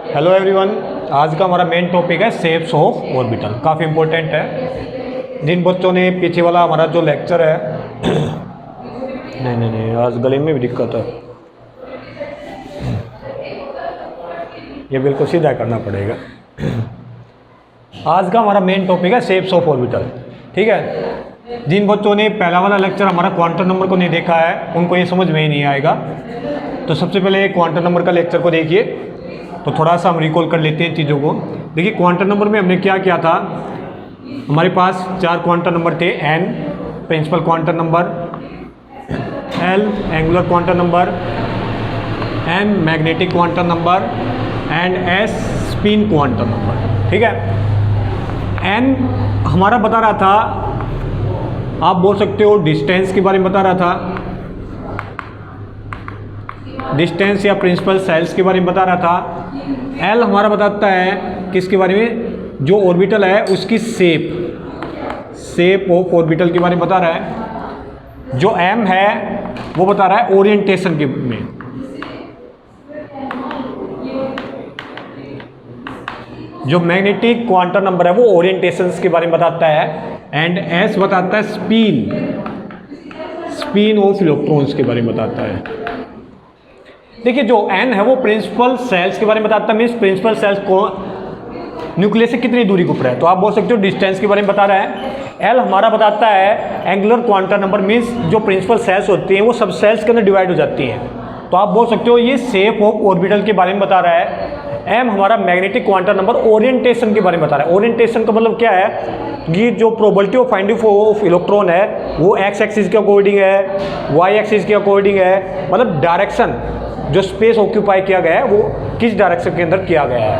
Hello everyone, आज का हमारा मेन टॉपिक है शेप्स ऑफ ऑर्बिटल। काफ़ी इम्पोर्टेंट है। जिन बच्चों ने पीछे वाला हमारा जो लेक्चर है नहीं आज गले में भी दिक्कत है, ये बिल्कुल सीधा करना पड़ेगा। आज का हमारा मेन टॉपिक है शेप्स ऑफ ऑर्बिटल। ठीक है, जिन बच्चों ने पहला वाला लेक्चर हमारा क्वांटम नंबर को नहीं देखा है उनको ये समझ में ही नहीं आएगा। तो सबसे पहले क्वांटम नंबर का लेक्चर को देखिए, तो थोड़ा सा हम रिकॉल कर लेते हैं चीज़ों को। देखिए क्वांटम नंबर में हमने क्या किया था, हमारे पास 4 क्वांटम नंबर थे। n principal quantum number, l angular quantum number, m magnetic quantum number and s spin quantum number. ठीक है, n हमारा बता रहा था, आप बोल सकते हो डिस्टेंस के बारे में बता रहा था, डिस्टेंस या प्रिंसिपल सेल्स के बारे में बता रहा था। L हमारा बताता है किसके बारे में, जो ऑर्बिटल है उसकी शेप ऑफ ऑर्बिटल के बारे में बता रहा है। जो M है वो बता रहा है ओरिएंटेशन के में। जो मैग्नेटिक क्वांटम नंबर है वो ओरिएंटेशंस के बारे में बताता है। एंड S बताता है स्पिन ऑफ इलेक्ट्रॉन्स के बारे में बताता है। देखिए जो n है वो प्रिंसिपल सेल्स के बारे में बताता है, मीन्स प्रिंसिपल सेल्स को न्यूक्लियस से कितनी दूरी के ऊपर है, तो आप बोल सकते हो डिस्टेंस के बारे में बता रहा है। l हमारा बताता है एंगुलर क्वांटम नंबर, मीन्स जो प्रिंसिपल सेल्स होती हैं वो सब सेल्स के अंदर डिवाइड हो जाती हैं, तो आप बोल सकते हो ये शेप ऑफ ऑर्बिटल के बारे में बता रहा है। m हमारा मैग्नेटिक क्वांटम नंबर ओरिएंटेशन के बारे में बता रहा है। ओरिएंटेशन का मतलब क्या है कि जो probability of finding of electron है वो x एक्सिस के अकॉर्डिंग है, y एक्सिस के अकॉर्डिंग है, मतलब डायरेक्शन जो स्पेस ऑक्यूपाई किया गया है वो किस डायरेक्शन के अंदर किया गया है।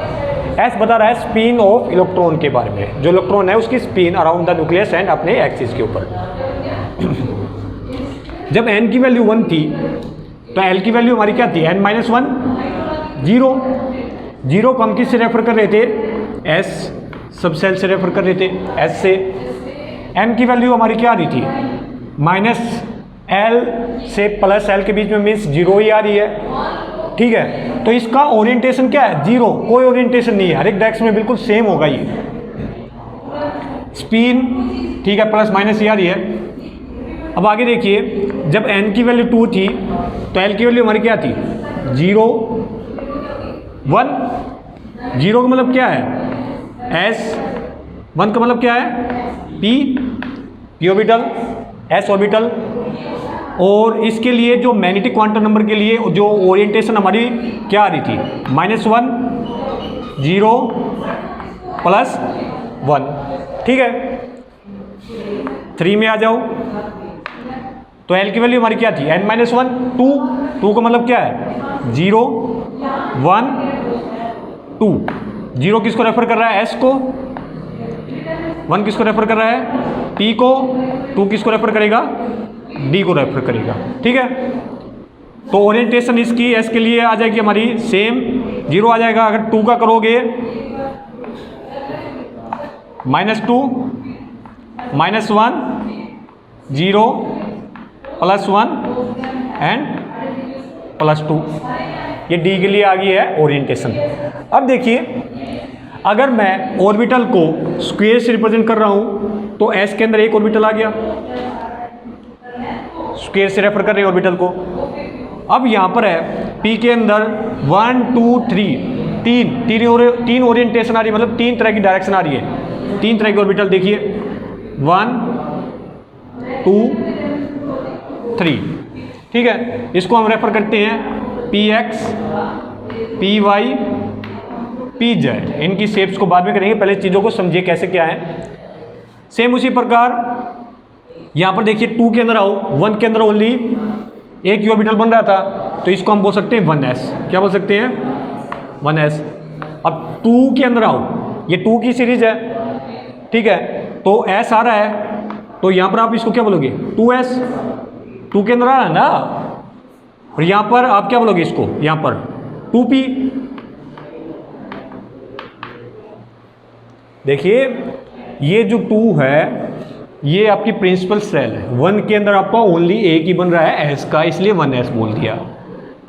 S बता रहा है स्पिन ऑफ इलेक्ट्रॉन के बारे में, जो इलेक्ट्रॉन है उसकी spin around the nucleus and अपने एक्सिस के ऊपर। जब n की वैल्यू 1 थी तो l की वैल्यू हमारी क्या थी, n-1 0 को हम किससे रेफर कर रहे थे, s सब सेल से रेफर कर रहे थे, s से। m की वैल्यू हमारी क्या आ रही थी, -l से +l के बीच में, मीन्स 0 ही आ रही है। ठीक है, तो इसका ओरिएंटेशन क्या है, 0, कोई ओरिएंटेशन नहीं है, हर एक डायरेक्शन में बिल्कुल सेम होगा ये स्पिन। ठीक है, प्लस माइनस ही आ रही है। अब आगे देखिए, जब n की वैल्यू 2 थी तो l की वैल्यू हमारी क्या थी, 0 1। 0 का मतलब क्या है s, 1 का मतलब क्या है p ऑर्बिटल, s ऑर्बिटल। और इसके लिए जो मैग्नेटिक क्वांटम नंबर के लिए जो ओरिएंटेशन हमारी क्या आ रही थी, -1 0 +1। ठीक है, 3 में आ जाओ तो l की वैल्यू हमारी क्या थी, n-1 2 का मतलब क्या है 0 1 2। 0 किसको रेफर कर रहा है, s को, 1 किसको रेफर कर रहा है, p को, 2 किसको रेफर करेगा, d को रेफर करेगा। ठीक है, तो ओरिएंटेशन इसकी s के लिए आ जाएगी हमारी सेम, 0 आ जाएगा। अगर 2 का करोगे -2 -1 0 +1 एंड +2, ये d के लिए आ गई है ओरिएंटेशन। अब देखिए, अगर मैं ऑर्बिटल को स्क्वायर से रिप्रेजेंट कर रहा हूं तो s के अंदर एक ऑर्बिटल आ गया, स्क्वायर से रेफर कर रहे हैं ऑर्बिटल को। अब यहाँ पर है p के अंदर 1 2 3 तीन ओरिएंटेशन आ रही है, मतलब 3 तरह की डायरेक्शन आ रही है, 3 तरह की ऑर्बिटल। देखिए 1 2 3। ठीक है, इसको हम रेफर करते हैं px py pz। इनकी शेप्स को बाद में करेंगे, पहले चीज़ों को समझिए कैसे क्या है। सेम उसी प्रकार यहाँ पर देखिए 2 के अंदर आओ, 1 के अंदर ओनली एक ही ऑर्बिटल बन रहा था, तो इसको हम बोल सकते हैं 1s। क्या बोल सकते हैं, 1s। अब 2 के अंदर आओ, ये 2 की सीरीज है। ठीक है, तो s आ रहा है, तो यहाँ पर आप इसको क्या बोलोगे, 2s, 2 के अंदर आ रहा है ना। और यहाँ पर आप क्या बोलोगे इसको, यहाँ पर 2p। देखिए ये जो 2 है ये आपकी प्रिंसिपल सेल है, 1 के अंदर आपका ओनली एक ही बन रहा है s का, इसलिए 1s बोल दिया।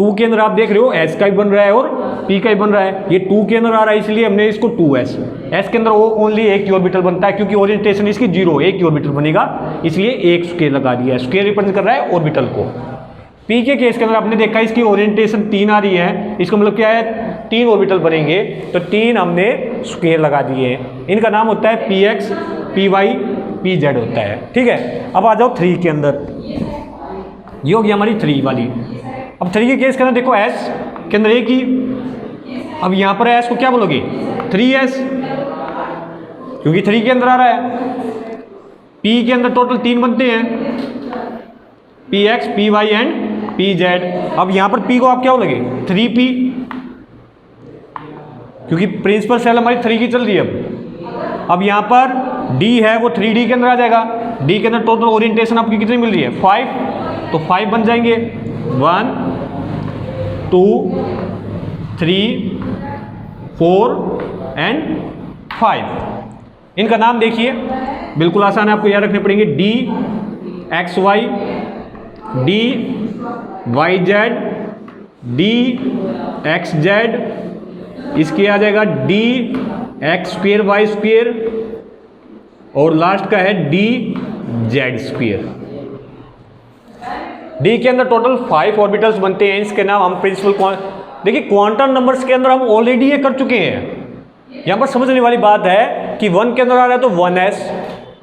2 के अंदर आप देख रहे हो S का भी बन रहा है और P का भी बन रहा है। ये 2 के अंदर आ रहा है इसलिए हमने इसको 2s, S के अंदर वो ओनली एक ही ऑर्बिटल बनता है क्योंकि ओरिएंटेशन इसकी 0, एक ही ऑर्बिटल बनेगा, इसलिए एक स्क्वायर लगा दिया है। स्क्वायर रिप्रेजेंट कर रहा है ऑर्बिटल को। P के केस के अंदर आपने देखा इसकी ओरिएंटेशन 3 आ रही है, इसका मतलब क्या है 3 ऑर्बिटल बनेंगे, तो 3 हमने स्क्वायर लगा दिए हैं। इनका नाम होता है Px, Py, Pz होता है। ठीक है, अब आ जाओ 3 के अंदर, ये हो गई हमारी 3 वाली। अब 3 के केस के अंदर देखो S के अंदर एक ही, अब यहाँ पर S को क्या बोलोगे 3s, क्योंकि 3 के अंदर आ रहा है। P के अंदर टोटल 3 बनते हैं, Px, Py एंड Pz। अब यहाँ पर P को आप क्या बोलोगे 3p, क्योंकि प्रिंसिपल सेल हमारी 3 की चल रही है। अब यहाँ पर D है वो 3D के अंदर आ जाएगा। D के अंदर टोटल ओरिएंटेशन आपकी कितनी मिल रही है 5, तो 5 बन जाएंगे 1 2 3 4 एंड 5। इनका नाम देखिए बिल्कुल आसान है, आपको याद रखने पड़ेंगे। D XY, D YZ, D XZ, इसके आ जाएगा D X square Y square, और लास्ट का है D Z स्क्वेयर। D के अंदर टोटल 5 ऑर्बिटल्स बनते हैं, इसके नाम हम प्रिंसिपल देखिए क्वांटम नंबर्स के अंदर हम ऑलरेडी ये कर चुके हैं। यहाँ पर समझने वाली बात है कि 1 के अंदर आ रहा है तो 1s,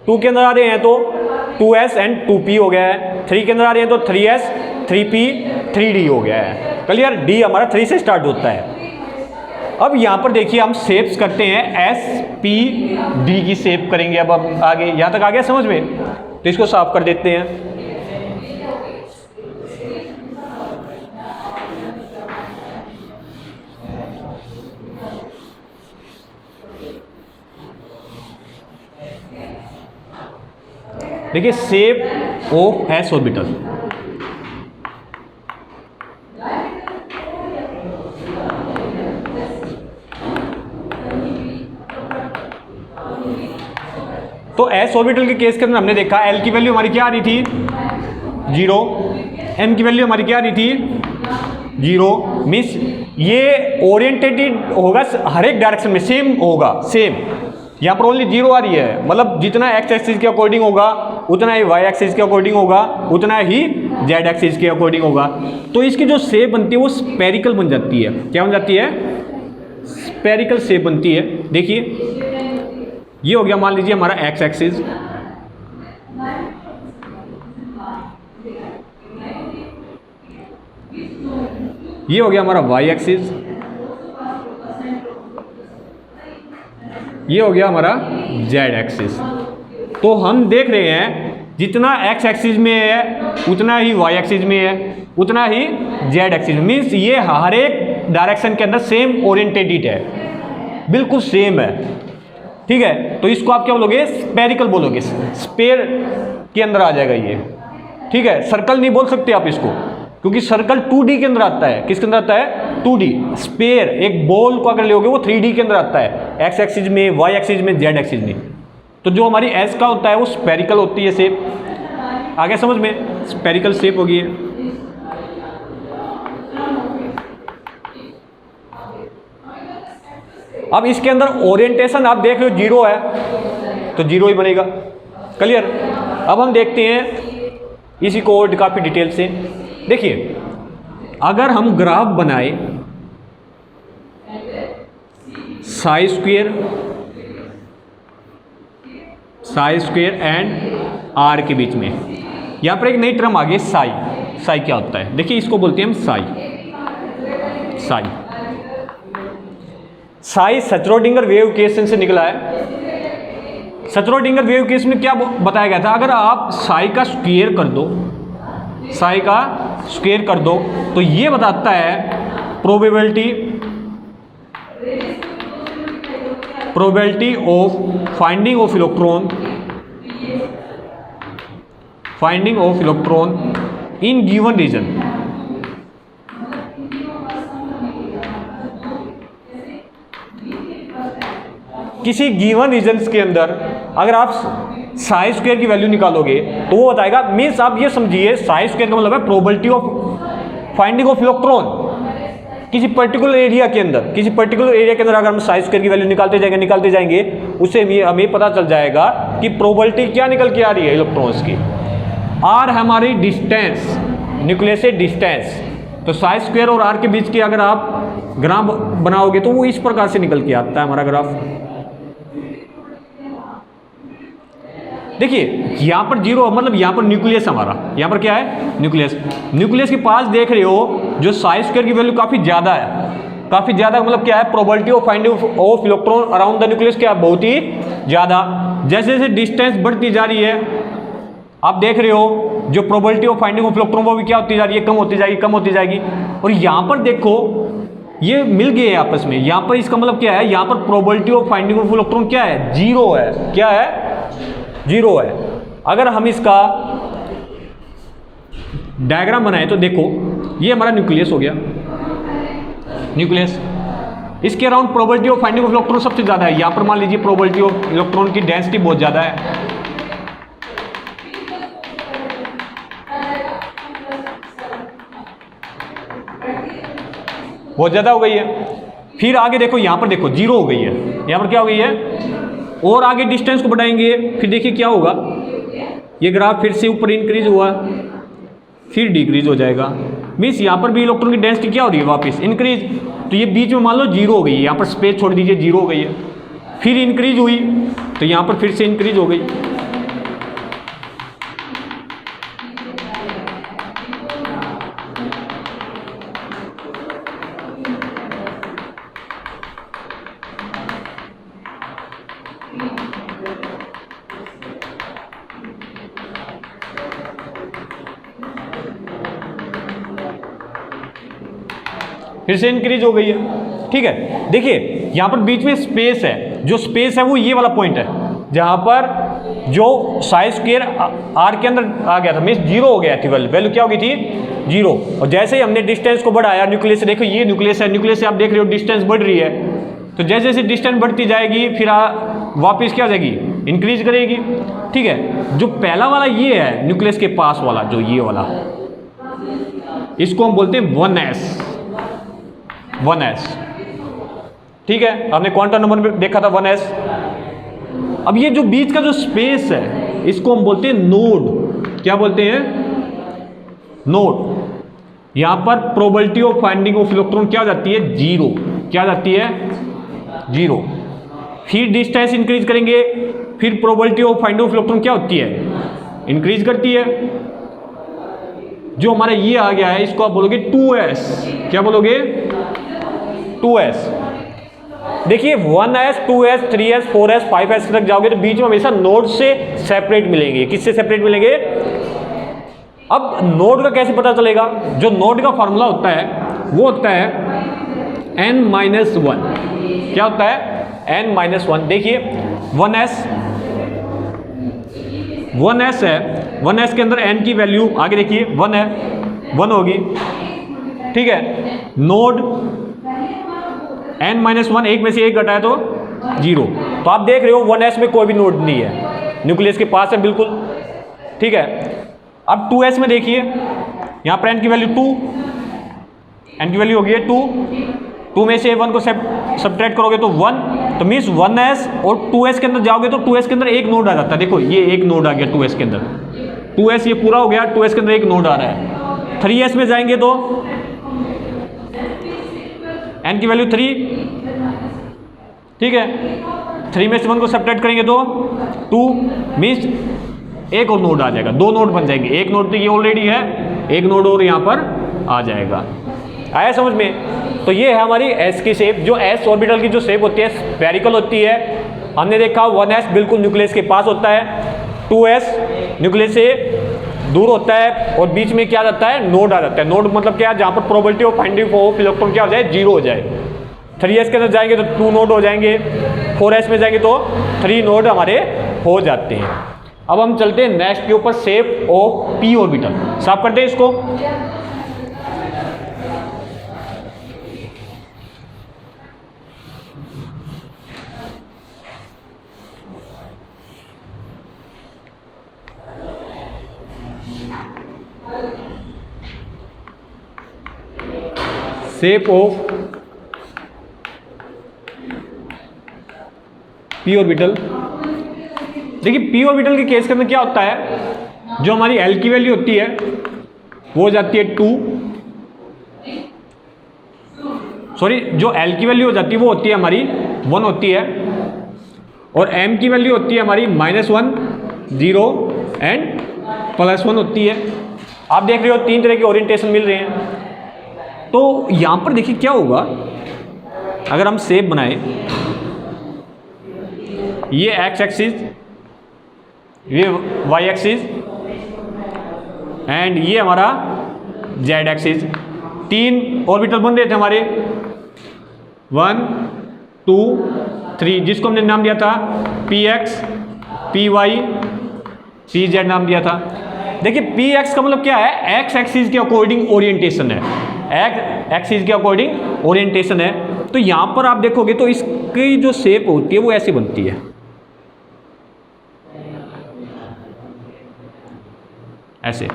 2 के अंदर आ रहे हैं तो 2s एंड 2p हो गया है, 3 के अंदर आ रहे हैं तो 3s 3p 3d हो गया है। क्लियर, D हमारा 3 से स्टार्ट होता है। अब यहाँ पर देखिए हम शेप्स करते हैं, S P D की शेप करेंगे। अब आगे यहाँ तक आ गया समझ में, तो इसको साफ कर देते हैं। देखिए शेप ऑफ S ऑर्बिटल, तो S ऑर्बिटल के केस के अंदर हमने देखा L की वैल्यू हमारी क्या आ रही थी 0, M की वैल्यू हमारी क्या आ रही थी 0, मीन्स ये ओरिएंटेटेड होगा हर एक डायरेक्शन में, सेम होगा सेम। यहाँ पर ओनली 0 आ रही है, मतलब जितना x एक्सिस के अकॉर्डिंग होगा उतना ही y एक्सिस के अकॉर्डिंग होगा, उतना ही z एक्सिस के अकॉर्डिंग होगा। तो इसकी जो शेप बनती है वो स्पेरिकल बन जाती है। क्या बन जाती है स्पेरिकल शेप बनती है। देखिए ये हो गया मान लीजिए हमारा x एक्सिस, ये हो गया हमारा y एक्सिस, ये हो गया हमारा z एक्सिस। तो हम देख रहे हैं जितना x एक्सिस में है उतना ही y एक्सिस में है, उतना ही z एक्सिस में, मीन्स ये हर एक डायरेक्शन के अंदर सेम ओरिएंटेटेड है, बिल्कुल सेम है। ठीक है, तो इसको आप क्या बोलोगे स्पेरिकल बोलोगे, स्पेयर के अंदर आ जाएगा ये। ठीक है, सर्कल नहीं बोल सकते आप इसको, क्योंकि सर्कल 2D के अंदर आता है। किसके अंदर आता है 2D। स्पेयर एक बॉल को अगर लोगे वो 3D के अंदर आता है, x एक्सिस में, y एक्सिस में, z एक्सिस में। तो जो हमारी S का होता है वो स्पेरिकल होती है शेप। आगे समझ में, स्पेरिकल शेप होगी। अब इसके अंदर ओरिएंटेशन आप देख रहे हो 0 है तो 0 ही बनेगा। क्लियर। अब हम देखते हैं इसी को और काफ़ी डिटेल से। देखिए अगर हम ग्राफ बनाए साई स्क्वायर एंड आर के बीच में, यहाँ पर एक नई टर्म आ गई साई। साई क्या होता है देखिए, इसको बोलते हैं हम साई श्रोडिंगर वेव इक्वेशन से निकला है। श्रोडिंगर वेव इक्वेशन में क्या बताया गया था, अगर आप साई का स्क्वायर कर दो तो ये बताता है probability of finding of electron in given region. किसी गिवन रीजन्स के अंदर अगर आप साई स्क्वायर की वैल्यू निकालोगे तो वो बताएगा, मीन्स आप ये समझिए साई स्क्वायर का मतलब है probability of finding of electron किसी पर्टिकुलर एरिया के अंदर अगर हम साइज स्क्वायर की वैल्यू निकालते जाएंगे उससे हमें पता चल जाएगा कि प्रोबेबिलिटी क्या निकल के आ रही है इलेक्ट्रॉन्स की। आर हमारी डिस्टेंस, न्यूक्लियस से डिस्टेंस, तो साइज स्क्वायर और आर के बीच की अगर आप ग्राफ बनाओगे तो वो इस प्रकार से निकल के आता है हमारा ग्राफ। देखिए यहां पर जीरो मतलब यहां पर न्यूक्लियस हमारा, यहां पर क्या है न्यूक्लियस के पास देख रहे हो जो साइज स्क्वायर की वैल्यू काफी ज्यादा है, मतलब क्या है probability of finding of electron around the nucleus क्या है बहुत ही ज्यादा। जैसे जैसे डिस्टेंस बढ़ती जा रही है आप देख रहे हो जो probability of finding of electron वो भी क्या होती जा रही है, कम होती जाएगी। और यहां पर देखो ये मिल गए आपस में, यहां पर इसका मतलब क्या है, यहां पर probability of finding of electron क्या है, जीरो है। क्या है, जीरो है। अगर हम इसका डायग्राम बनाए तो देखो ये हमारा न्यूक्लियस हो गया, न्यूक्लियस इसके around probability of finding of electron सबसे ज्यादा है। यहां पर मान लीजिए प्रोबेबिलिटी ऑफ इलेक्ट्रॉन की डेंसिटी बहुत ज्यादा है, बहुत ज्यादा हो गई है। फिर आगे देखो यहां पर देखो जीरो हो गई है, यहां पर क्या हो गई है, और आगे डिस्टेंस को बढ़ाएंगे फिर देखिए क्या होगा, ये ग्राफ फिर से ऊपर इंक्रीज हुआ फिर डिक्रीज हो जाएगा। मीन्स यहां पर भी इलेक्ट्रॉन की डेंसिटी क्या हो रही है वापस इंक्रीज। तो ये बीच में मान लो जीरो हो गई है, यहां पर स्पेस छोड़ दीजिए जीरो हो गई है, फिर इंक्रीज हुई तो यहां पर फिर से इंक्रीज हो गई। फिर से इंक्रीज हो गई है। ठीक है, देखिए यहां पर बीच में स्पेस है, जो स्पेस है वो ये वाला पॉइंट है जहां पर जो साइज स्क्वायर आर के अंदर आ गया था, मीन्स जीरो हो गया थी, वैल्यू क्या हो गई थी, जीरो। और जैसे ही हमने डिस्टेंस को बढ़ाया न्यूक्लियस से, देखो ये न्यूक्लियस है, न्यूक्लियस से आप देख रहे हो डिस्टेंस बढ़ रही है, तो जैसे जैसे डिस्टेंस बढ़ती जाएगी फिर वापस क्या हो जाएगी, इंक्रीज करेगी। ठीक है, जो पहला वाला ये है न्यूक्लियस के पास वाला, जो ये वाला, इसको हम बोलते हैं 1s। ठीक है, हमने क्वांटम नंबर में देखा था 1s। अब ये जो बीच का जो स्पेस है इसको हम बोलते हैं नोड। क्या बोलते हैं, नोड। यहां पर probability of finding of electron क्या हो जाती है, जीरो। क्या जाती है, जीरो। फिर डिस्टेंस इंक्रीज करेंगे फिर probability of finding of electron क्या होती है, इंक्रीज करती है। जो हमारा ये आ गया है इसको आप बोलोगे 2s। क्या बोलोगे, 2s। देखिए 1s 2s 3s 4s 5s तक जाओगे तो बीच में हमेशा नोड से सेपरेट मिलेंगे। किससे सेपरेट मिलेंगे, अब नोड का कैसे पता चलेगा, जो नोड का फॉर्मूला होता है वो होता है n-1। क्या होता है, n-1। देखिए 1s है, 1s के अंदर n की वैल्यू आगे देखिए 1 है, 1 होगी। ठीक है, नोड n-1, एक में से एक घटाए तो जीरो। तो आप देख रहे हो 1s में कोई भी नोड नहीं है, न्यूक्लियस के पास है बिल्कुल। ठीक है, अब 2s में देखिए यहां पर n की वैल्यू 2, n की वैल्यू हो गई है 2 में से 1 को सब्ट्रैक्ट करोगे तो 1, तो मीन्स 1s और 2s के अंदर जाओगे तो 2s के अंदर एक नोड आ जाता है। देखो ये एक नोड आ गया 2s के अंदर, 2s ये पूरा हो गया, 2s के अंदर एक नोड आ रहा है। 3s में जाएंगे तो n की वैल्यू 3। ठीक है, 3 में से 1 को सब्ट्रैक्ट करेंगे तो 2, मीन्स एक और नोड आ जाएगा, 2 नोड बन जाएंगे। एक नोड तो ये ऑलरेडी है, एक नोड और यहां पर आ जाएगा। आया समझ में। तो ये है हमारी s की शेप। जो s ऑर्बिटल की जो शेप होती है स्फेरिकल होती है। हमने देखा 1s बिल्कुल न्यूक्लियस के पास होता है, 2s न्यूक्लियस से दूर होता है और बीच में क्या जाता है, नोड आ जाता है। नोड मतलब क्या है, जहां पर probability of finding of electron क्या हो जाए, जीरो हो जाए। 3s के अंदर जाएंगे तो 2 नोड हो जाएंगे, 4s में जाएंगे तो 3 नोड हमारे हो जाते हैं। अब हम चलते हैं नेक्स्ट के ऊपर, शेप ऑफ p ऑर्बिटल। साफ करते हैं इसको। Shape of P orbital. देखिए पी ऑर्बिटल के केस के अंदर क्या होता है, जो हमारी एल की वैल्यू होती है वो हो जाती है 2, सॉरी जो एल की वैल्यू हो जाती है वो होती है हमारी 1 होती है, और एम की वैल्यू होती है हमारी -1, 0 एंड +1 होती है। आप देख रहे हो 3 तरह के ओरिएंटेशन मिल रहे हैं। तो यहां पर देखिए क्या होगा, अगर हम शेप बनाए, ये एक्स एक्सिस, ये वाई एक्सिस एंड ये हमारा जेड एक्सिस, 3 ऑर्बिटल बन रहे थे हमारे 1 2 3, जिसको हमने नाम दिया था P X, P Y, P Z नाम दिया था। देखिए पी एक्स का मतलब क्या है, एक्स एक्सिस के अकॉर्डिंग ओरिएंटेशन है, एक्स एक्सिस के अकॉर्डिंग ओरिएंटेशन है। तो यहां पर आप देखोगे तो इसकी जो शेप होती है वो ऐसी बनती है, ऐसे।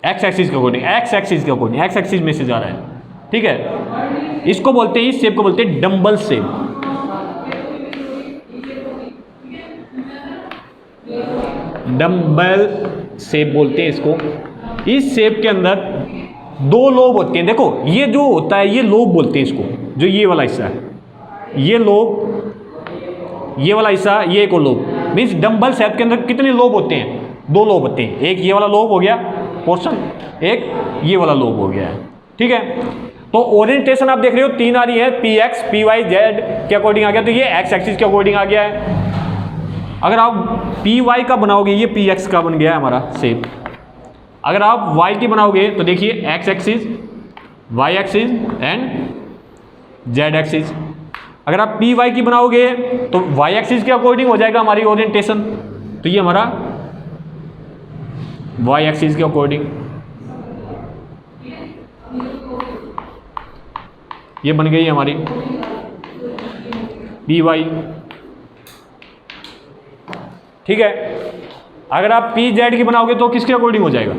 एक्स एक्सिस के अकॉर्डिंग, एक्स एक्सिस के अकॉर्डिंग, एक्स एक्सिस में से जा रहा है, ठीक है। इसको बोलते हैं, इस शेप को बोलते हैं डंबल शेप। डंबल शेप बोलते हैं इसको। इस शेप के अंदर 2 लोब होते हैं। देखो ये जो होता है ये लोब बोलते हैं इसको, जो ये वाला हिस्सा है, ये लोब, ये वाला हिस्सा, ये एक और लोब। मीन्स डंबल शेप के अंदर कितने लोब होते हैं, 2 लोब होते हैं। एक ये वाला लोब हो गया पोर्शन, एक ये वाला लोब हो गया है, ठीक है। तो ओरिएंटेशन आप देख रहे हो 3 आ रही है, P X, P Y, Z के अकॉर्डिंग आ गया, तो ये एक्स एक्सिस के अकॉर्डिंग आ गया है। अगर आप पी वाई का बनाओगे, ये पी एक्स का बन गया है हमारा शेप। अगर आप वाई की बनाओगे तो देखिए X axis, Y axis and Z axis. अगर आप पी वाई की बनाओगे तो वाई एक्सिस के अकॉर्डिंग हो जाएगा हमारी ओरिएंटेशन, तो ये हमारा वाई एक्सिस के अकॉर्डिंग ये बन गई हमारी पी वाई, ठीक है। अगर आप पी जेड की बनाओगे तो किसके अकॉर्डिंग हो जाएगा,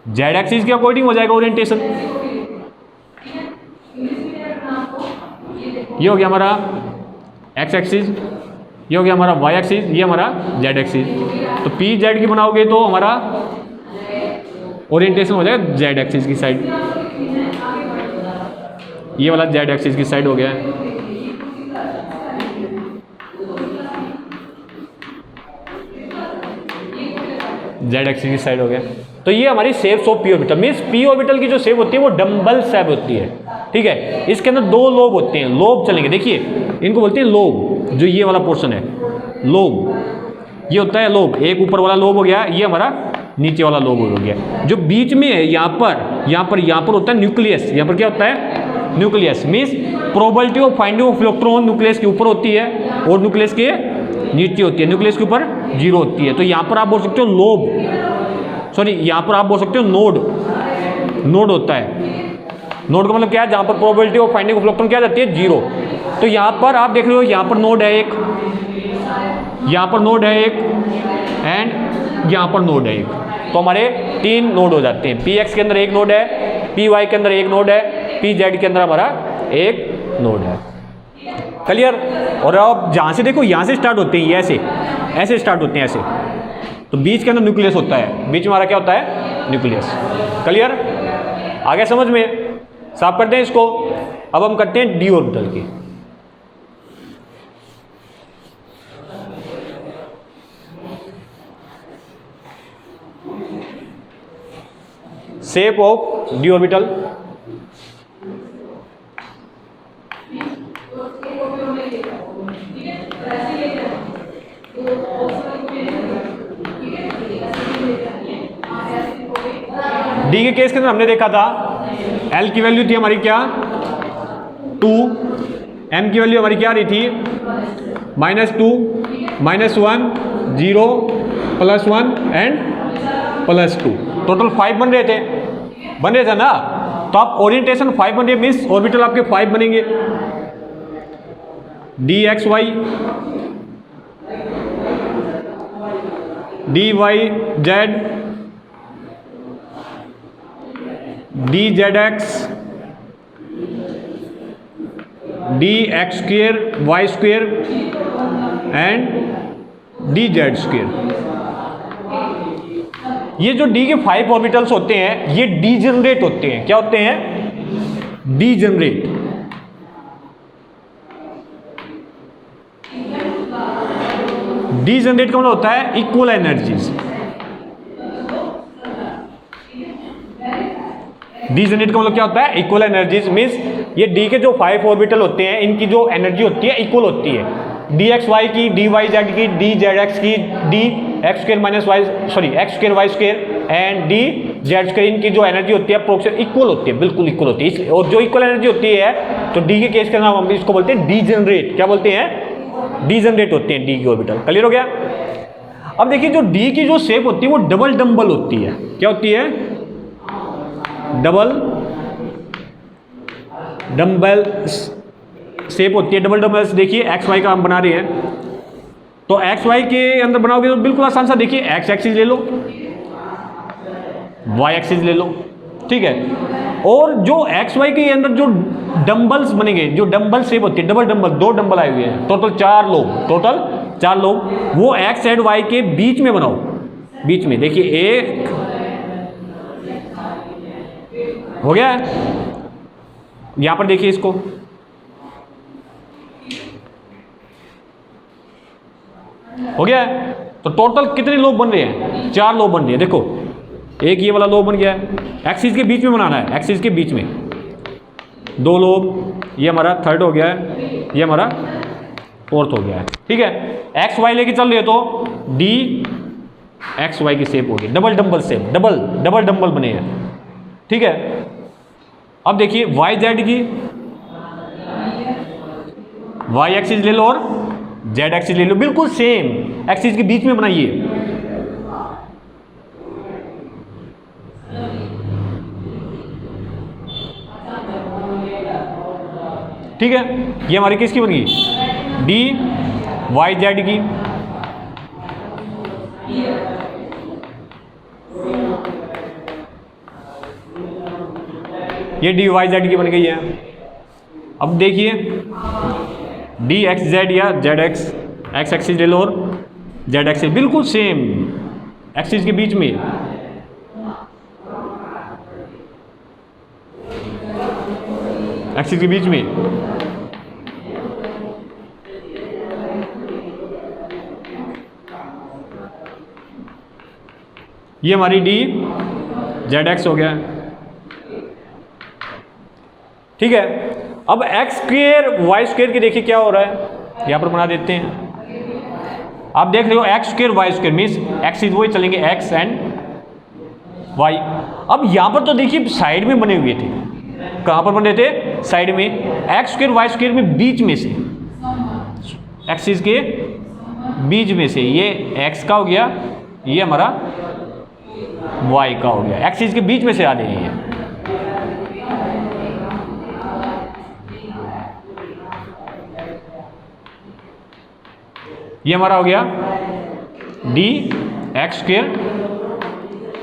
जेड एक्सिस के अकॉर्डिंग हो जाएगा ओरिएंटेशन। ये हो गया हमारा एक्स एक्सिस, ये हो गया हमारा वाई एक्सिस, ये हमारा जेड एक्सिस। तो पी जेड की बनाओगे तो हमारा ओरिएंटेशन हो जाएगा जेड एक्सिस की साइड, ये वाला जेड एक्सिस की साइड हो गया है। जेड एक्सिस की साइड हो गया। तो ये हमारी shapes of P orbital. Means P orbital की जो शेप होती है वो डंबल शेप होती है, ठीक है। इसके अंदर 2 लोब होते हैं, लोब चलेंगे, देखिए इनको बोलते हैं लोब। जो ये वाला पोर्शन है लोब, ये होता है लोब। एक ऊपर वाला लोब हो गया, ये हमारा नीचे वाला लोब हो गया। जो बीच में है यहाँ पर होता है न्यूक्लियस। यहाँ पर क्या होता है, nucleus. Means probability of finding of electron nucleus के ऊपर होती है और न्यूक्लियस के नीचे होती है, न्यूक्लियस के ऊपर 0 होती है। तो यहाँ पर आप बोल सकते हो लोब, सॉरी यहाँ पर आप बोल सकते हो नोड। नोड होता है, नोड का मतलब क्या है, जहाँ पर probability of finding of electron क्या जाती है, 0। तो यहाँ पर आप देख रहे हो, यहाँ पर नोड है एक, यहाँ पर नोड है एक एंड यहाँ पर नोड है एक। तो हमारे 3 नोड हो जाते हैं। पी एक्स के अंदर 1 नोड है, पी वाई के अंदर 1 नोड है, पी जेड के अंदर हमारा 1 नोड है। क्लियर। और अब जहाँ से देखो, यहाँ से स्टार्ट होते हैं, ये ऐसे स्टार्ट होते हैं ऐसे। तो बीच के अंदर न्यूक्लियस होता है, बीच में हमारा क्या होता है, न्यूक्लियस। क्लियर, आगे समझ में। साफ करते हैं इसको। अब हम करते हैं डी ऑर्बिटल की। Shape of D orbital. D के केस के अंदर हमने देखा था एल की वैल्यू थी हमारी क्या, 2, एम की वैल्यू हमारी क्या रही थी, -2, -1, 0, +1 एंड +2। टोटल 5 बन रहे थे ना। तो आप ओरिएंटेशन 5 बन रहे, मीन्स ऑर्बिटल आपके 5 बनेंगे। D X Y, D Y Z D Z X, D X square Y square and D Z square. ये जो डी के 5 ऑर्बिटल्स होते हैं ये डीजेनरेट होते हैं। क्या होते हैं? डीजेनरेट। डीजेनरेट का मतलब होता है इक्वल एनर्जीज। डीजेनरेट का मतलब क्या होता है? Equal energies. मीन्स ये डी के जो 5 ऑर्बिटल होते हैं इनकी जो एनर्जी होती है इक्वल होती है। डी एक्स वाई की, डी वाई जेड की, डी जेड एक्स की, D X square minus Y X square Y square and D Z square, इनकी जो एनर्जी होती है अप्रोक्सीमेट इक्वल होती है, बिल्कुल इक्वल होती है। और जो इक्वल एनर्जी होती है तो डी के केस के नाम हम इसको बोलते हैं डीजेनरेट। क्या बोलते हैं? डीजेनरेट होते हैं डी की ऑर्बिटल। क्लियर हो गया? अब देखिए जो डी की जो शेप होती है वो डबल डम्बल होती है। क्या होती है? डबल डम्बल शेप होती है। डबल डम्बल्स देखिए एक्स वाई का हम बना रहे हैं तो एक्स वाई के अंदर बनाओगे तो बिल्कुल आसान सा। देखिए एक्स एक्सिस ले लो, वाई एक्सिस ले लो, ठीक है। और जो एक्स वाई के अंदर जो डंबल्स बनेंगे, जो डंबल शेप होती है डबल डंबल, 2 डंबल आए हुए हैं, टोटल 4 लोग, वो एक्स एंड वाई के बीच में बनाओ। बीच में देखिए एक हो गया है। यहां पर देखिए इसको, हो गया है। तो टोटल कितने लोब बन रहे हैं? 4 लोब बन रहे हैं। देखो एक ये वाला लोब बन गया है, एक्सिस के बीच में बनाना है, एक्सिस के बीच में 2 लोब, ये हमारा थर्ड हो गया है, ये हमारा फोर्थ हो गया है, ठीक है। एक्स वाई लेके चल रहे हो तो डी एक्स वाई की शेप होगी, double dumbbell shape, double dumbbell बने हैं, ठीक है। अब देखिए वाई जेड की, वाई एक्सिस ले लो और जेड एक्सिस ले लो, बिल्कुल सेम एक्सिस के बीच में बनाइए, ठीक है। ये हमारी किसकी बन गई? डी वाई जेड की, ये डी वाई जेड की बन गई है। अब देखिए डी एक्स जेड या जेड एक्स, एक्स एक्सिस ले लो और जेड एक्सिस, बिल्कुल सेम एक्सिस के बीच में, एक्सिस के बीच में। ये हमारी डी जेड एक्स हो गया, ठीक है। अब एक्स स्क्वेयर वाई स्क्वेयर की देखिए क्या हो रहा है, यहां पर बना देते हैं। आप देख रहे हो X square Y square means axis वही चलेंगे, एक्स एंड वाई। अब यहां पर तो देखिए साइड में बने हुए थे, कहां पर बने थे? साइड में। एक्स स्क्वेयर वाई स्क्वेयर में बीच में से, एक्सिस के बीच में से, ये एक्स का हो गया, ये हमारा वाई का हो गया, एक्सिस के बीच में से आ रही है। ये हमारा हो गया D X square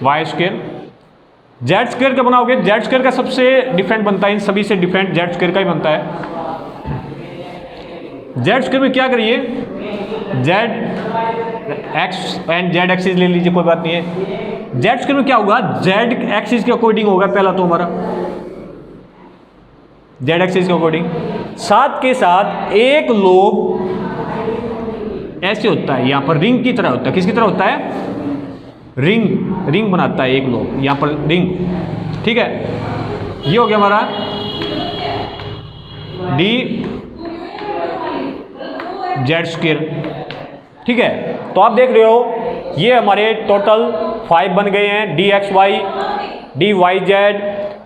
Y square. Z square का बनाओगे, जेड स्क्वेयर का सबसे डिफरेंट बनता है, इन सभी से डिफरेंट जेड स्क्वेयर का ही बनता है। जेड स्क्वेयर में क्या करिए, Z x and Z axis ले लीजिए, कोई बात नहीं है। जेड स्क्वेयर में क्या होगा, जेड एक्सिस के अकॉर्डिंग होगा पहला तो हमारा, जेड एक्सिस के अकॉर्डिंग। साथ के साथ एक लोब ऐसे होता है, यहां पर रिंग की तरह होता है। किसकी तरह होता है? रिंग बनाता है एक लोब, यहां पर रिंग, ठीक है। ये हो गया हमारा डी जेड स्क्वेयर, ठीक है। तो आप देख रहे हो ये हमारे टोटल 5 बन गए हैं, D X Y, D Y Z,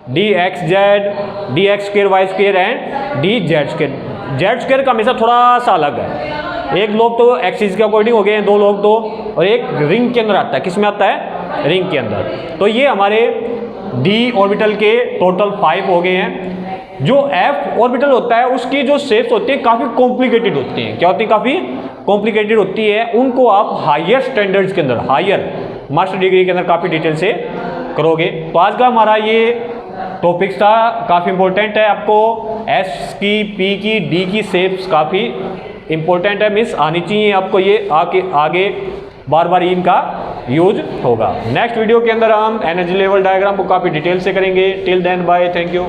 D X Z, D X square Y square and D Z square. Z square का हमेशा थोड़ा सा अलग है, एक लोग तो एक्सिस के अकॉर्डिंग हो गए हैं, 2 लोग तो, और एक रिंग के अंदर आता है। किस में आता है? रिंग के अंदर। तो ये हमारे डी ऑर्बिटल के टोटल 5 हो गए हैं। जो एफ ऑर्बिटल होता है उसकी जो शेप्स होती है काफ़ी कॉम्प्लिकेटेड होती हैं। क्या होती है? काफ़ी कॉम्प्लिकेटेड होती है। उनको आप हायर स्टैंडर्ड्स के अंदर, हायर मास्टर डिग्री के अंदर काफ़ी डिटेल से करोगे। तो आज का हमारा ये टॉपिक्स था, काफ़ी इंपॉर्टेंट है आपको। एस की, पी की, डी की शेप्स काफ़ी इंपॉर्टेंट है, मिस आनी चाहिए आपको, ये आगे बार बार इनका यूज होगा। नेक्स्ट वीडियो के अंदर हम एनर्जी लेवल डायग्राम को काफ़ी डिटेल से करेंगे। Till then bye, thank you.